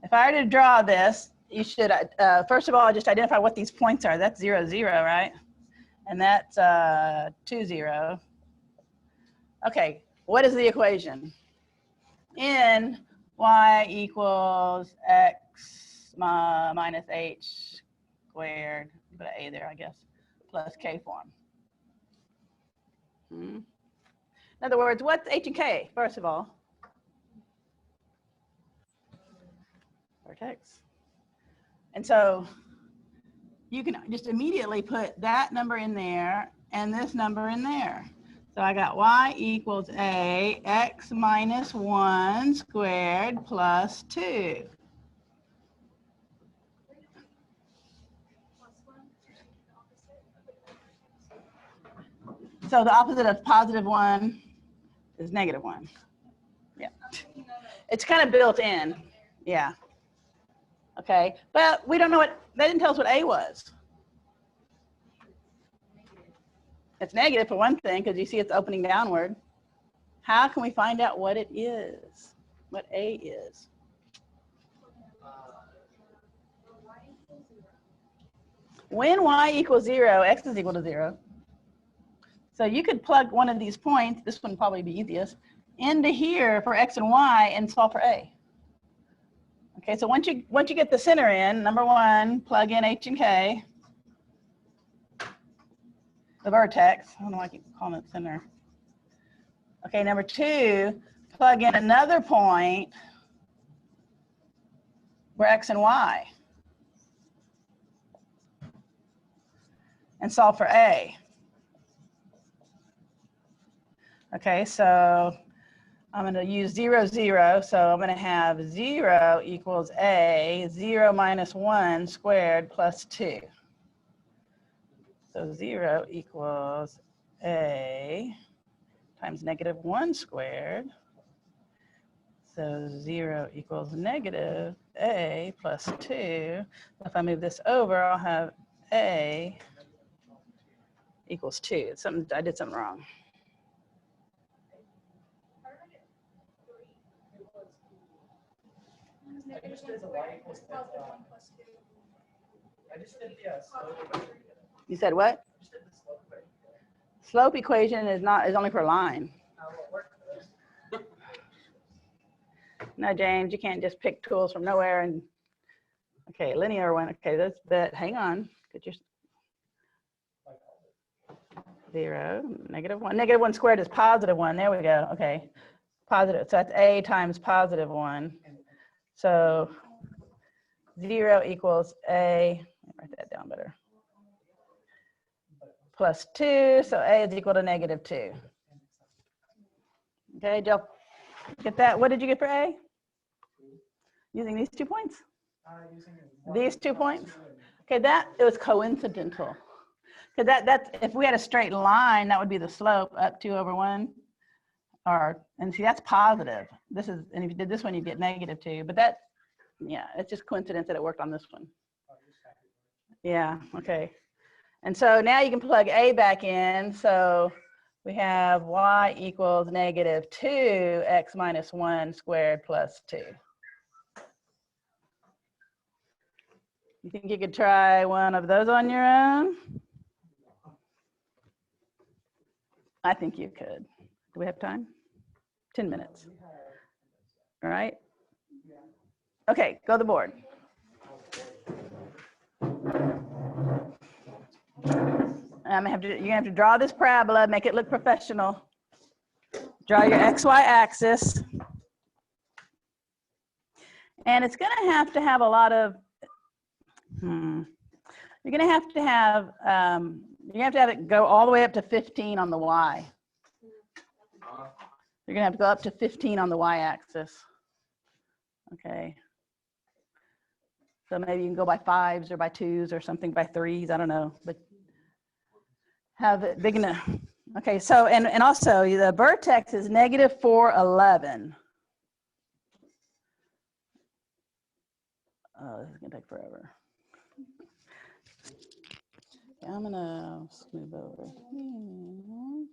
if I were to draw this, you should, first of all, just identify what these points are. That's 0, 0, right? And that's 2, 0. Okay, what is the equation? In y equals x minus h squared, put an a there, I guess, plus k form. In other words, what's h and k, first of all? Vertex. And so you can just immediately put that number in there and this number in there. So I got y equals a x minus 1 squared plus 2. So the opposite of positive 1 is negative 1. Yeah. It's kind of built in. Yeah. Okay. But we don't know what, they didn't tell us what a was. It's negative for one thing, because you see it's opening downward. How can we find out what it is? What a is? When y equals 0, x is equal to 0. So you could plug one of these points, this one would probably be easiest, into here for x and y and solve for a. Okay, so once you get the center in, number 1, plug in h and k. The vertex, I don't know why I keep calling it center. Okay, number 2, plug in another point where x and y. And solve for a. Okay, so I'm going to use 0, 0. So I'm going to have 0 equals a, 0 minus 1 squared plus 2. So 0 equals a times negative 1 squared. So 0 equals negative a plus 2. If I move this over, I'll have a equals 2. I did something wrong. I just did the y equals I just did the slope. You said what? I just did the slope equation. Slope equation is only for a line. No, James, you can't just pick tools from nowhere and, okay, linear one. Okay, that's that. Hang on. Get your 0, negative 1. Negative 1 squared is positive 1. There we go. Okay, positive. So that's a times positive 1. So 0 equals a. Write that down better. Plus 2. So a is equal to negative 2. Okay, Jill. Get that? What did you get for a? Using these 2 points? These 2 points? Okay, it was coincidental. Because that's, if we had a straight line, that would be the slope up 2/1. And see, that's positive. This is, and if you did this one, you'd get -2. But that, yeah, it's just coincidence that it worked on this one. Yeah, okay. And so now you can plug A back in. So we have y equals -2x minus 1 squared plus 2. You think you could try one of those on your own? I think you could. Do we have time? 10 minutes. All right. Okay, go to the board. You're gonna have to draw this parabola, make it look professional. Draw your XY axis. And it's gonna have to have a lot of, you're gonna have to have it go all the way up to 15 on the Y. You're gonna have to go up to 15 on the Y axis. Okay. So maybe you can go by 5s or by 2s or something, by 3s, I don't know, but have it big enough. Okay, so, and also the vertex is -4, 11. Oh, this is gonna take forever. Okay, I'm gonna smooth over here.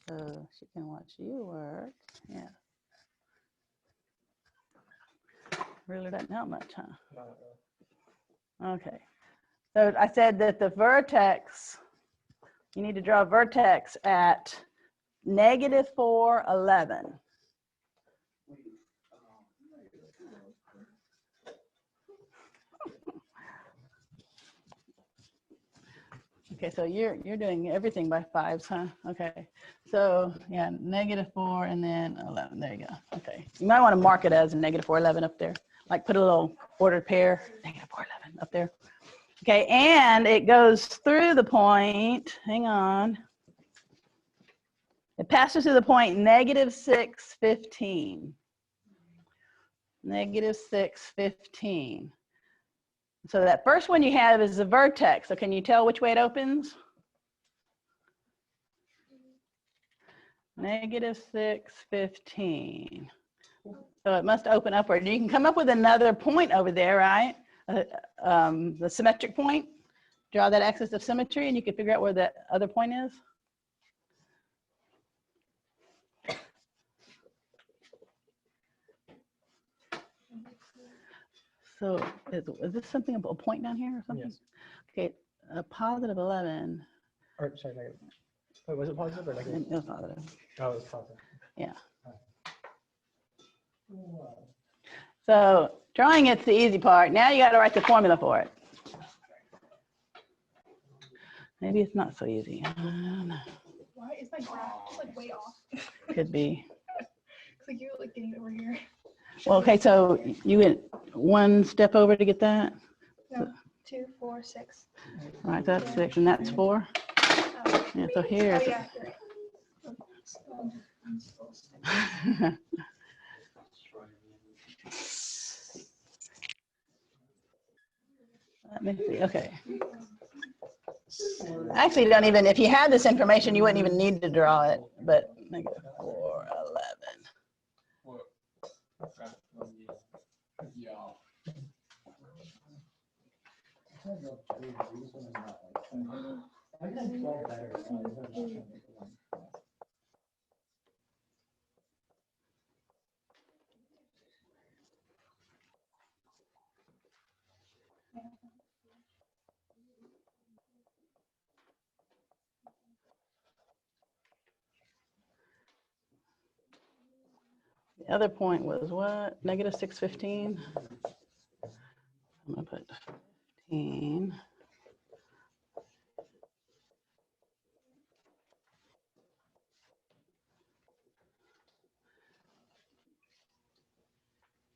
So she can watch you work, yeah. Really doesn't help much, huh? Okay, so I said that the vertex, you need to draw a vertex at -4, 11. Okay, so you're doing everything by 5s, huh? Okay, so yeah, -4 and then 11. There you go. Okay, you might want to mark it as -4, 11 up there. Like put a little ordered pair, -4, 11 up there. Okay, and it goes through the point. Hang on. It passes through the point -6, 15. -6, 15. So that first one you have is the vertex. So can you tell which way it opens? -6, 15. So it must open upward. You can come up with another point over there, right? The symmetric point. Draw that axis of symmetry and you can figure out where the other point is. So is this something, a point down here or something? Yes. Okay, a +11. Or, sorry, negative. Wait, was it positive or negative? It was positive. Oh, it was positive. Yeah. So drawing it's the easy part. Now you got to write the formula for it. Maybe it's not so easy. I don't know. Why is my graph just like way off? Could be. It's like you're like getting over here. Well, okay, so you went one step over to get that? No, 2, 4, 6. All right, that's 6 and that's 4. Yeah, so Oh here's. yeah, you're right. Let me see, okay. Actually, don't even, if you had this information, you wouldn't even need to draw it, but -4, 11. Yeah. The other point was what? -6, 15. I'm gonna put 15.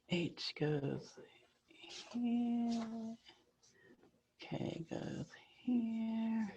H goes here. K goes here.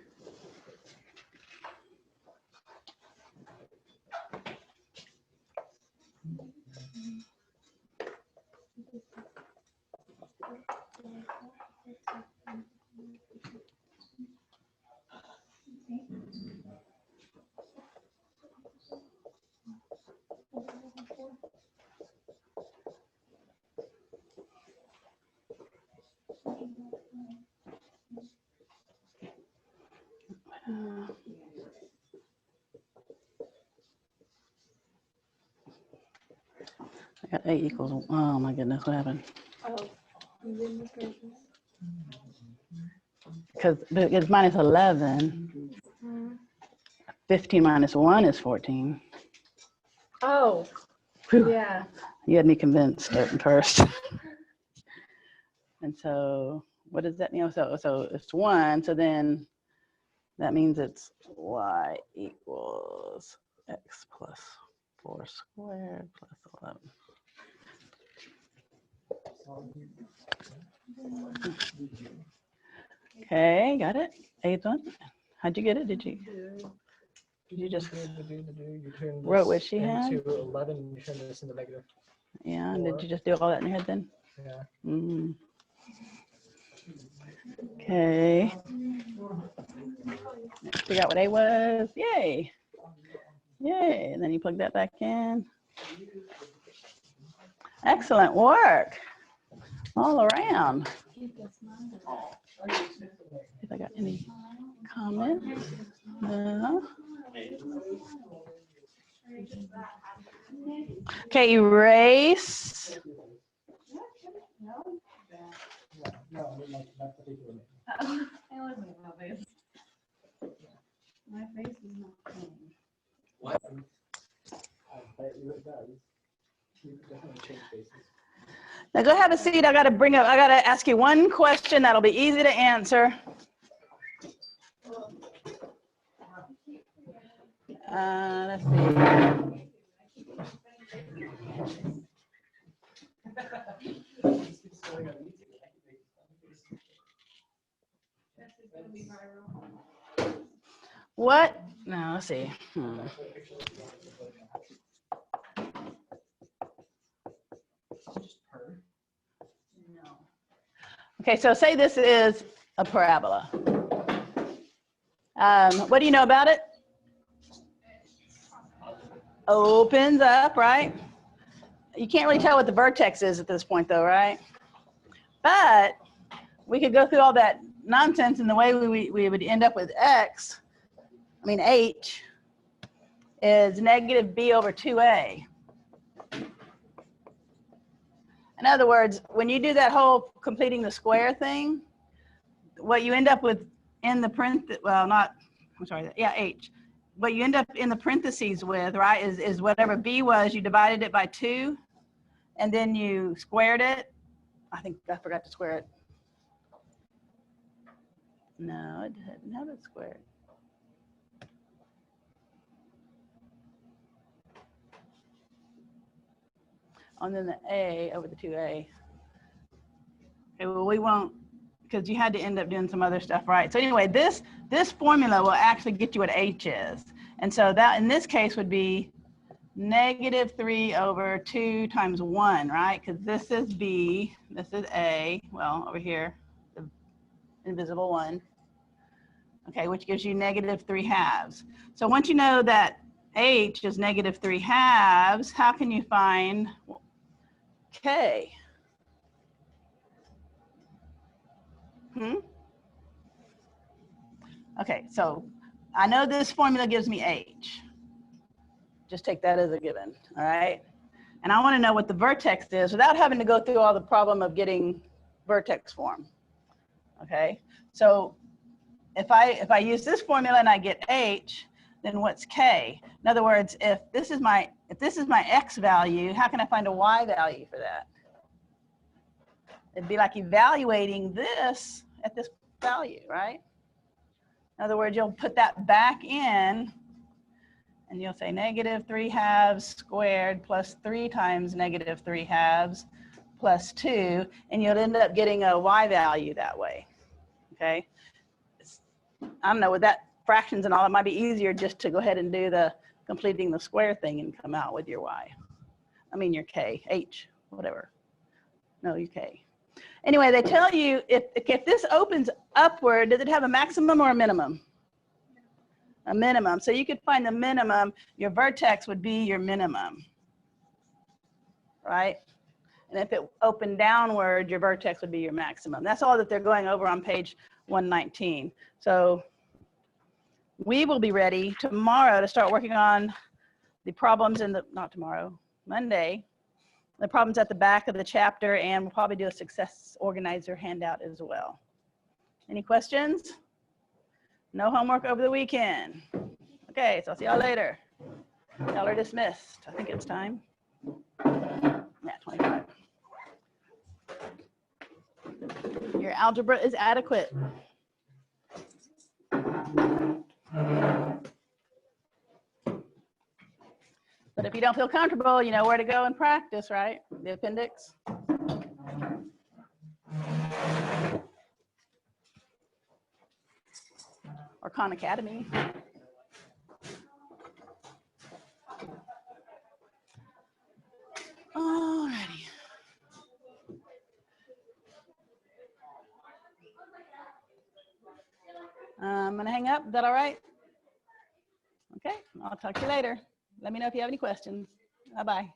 I got 8 equals, oh my goodness, what happened? Because minus 11, 15 minus 1 is 14. Oh, Whew. yeah. You had me convinced at first. And so what does that mean? So it's 1, so then that means it's y equals x plus 4 squared plus 11. Okay, got it. 8th one. How'd you get it? Did you just wrote what she had? Into 11, you turn this into negative. Yeah, and did you just do all that in your head then? Yeah. Mm. Okay. Figure out what A was. Yay. Yay. And then you plug that back in. Excellent work. All around. If I got any comments. No. Okay, erase. No, I mean like that particular name. I wasn't about this. My face is not clean. I bet you it does. You could definitely change faces. Now go have a seat. I got to ask you one question that'll be easy to answer. Let's see. What? No, let's see. Okay, so say this is a parabola. What do you know about it? Opens up, right? You can't really tell what the vertex is at this point though, right? But we could go through all that nonsense, and the way we would end up with h is negative b over 2a. In other words, when you do that whole completing the square thing, what you end up with in the h. What you end up in the parentheses with, right, is whatever b was, you divided it by 2, and then you squared it. I think I forgot to square it. No, it didn't have it squared. And then the a over the 2a. Okay, well, we won't, because you had to end up doing some other stuff, right? So anyway, this formula will actually get you what h is. And so that in this case would be negative 3 over 2 times 1, right? Because this is b, this is a, well, over here, the invisible 1. Okay, which gives you negative 3/2. So once you know that h is negative 3/2, how can you find k? Okay, so I know this formula gives me h. Just take that as a given, all right? And I want to know what the vertex is without having to go through all the problem of getting vertex form, okay? So if I use this formula and I get h, then what's k? In other words, if this is my x value, how can I find a y value for that? It'd be like evaluating this at this value, right? In other words, you'll put that back in and you'll say negative 3/2 squared plus 3 times negative 3/2 plus 2, and you'll end up getting a y value that way, okay? I don't know, with that fractions and all, it might be easier just to go ahead and do the completing the square thing and come out with your y. I mean your k, h, whatever. No, your k. Anyway, they tell you if this opens upward, does it have a maximum or a minimum? A minimum. So you could find the minimum, your vertex would be your minimum, right? And if it opened downward, your vertex would be your maximum. That's all that they're going over on page 119. So we will be ready tomorrow to start working on the problems in the, not tomorrow, Monday, the problems at the back of the chapter, and we'll probably do a success organizer handout as well. Any questions? No homework over the weekend. Okay, so I'll see y'all later. Y'all are dismissed. I think it's time. Yeah, 25. Your algebra is adequate. But if you don't feel comfortable, you know where to go and practice, right? The appendix. Or Khan Academy. Alrighty. I'm gonna hang up. Is that all right? Okay, I'll talk to you later. Let me know if you have any questions. Bye-bye.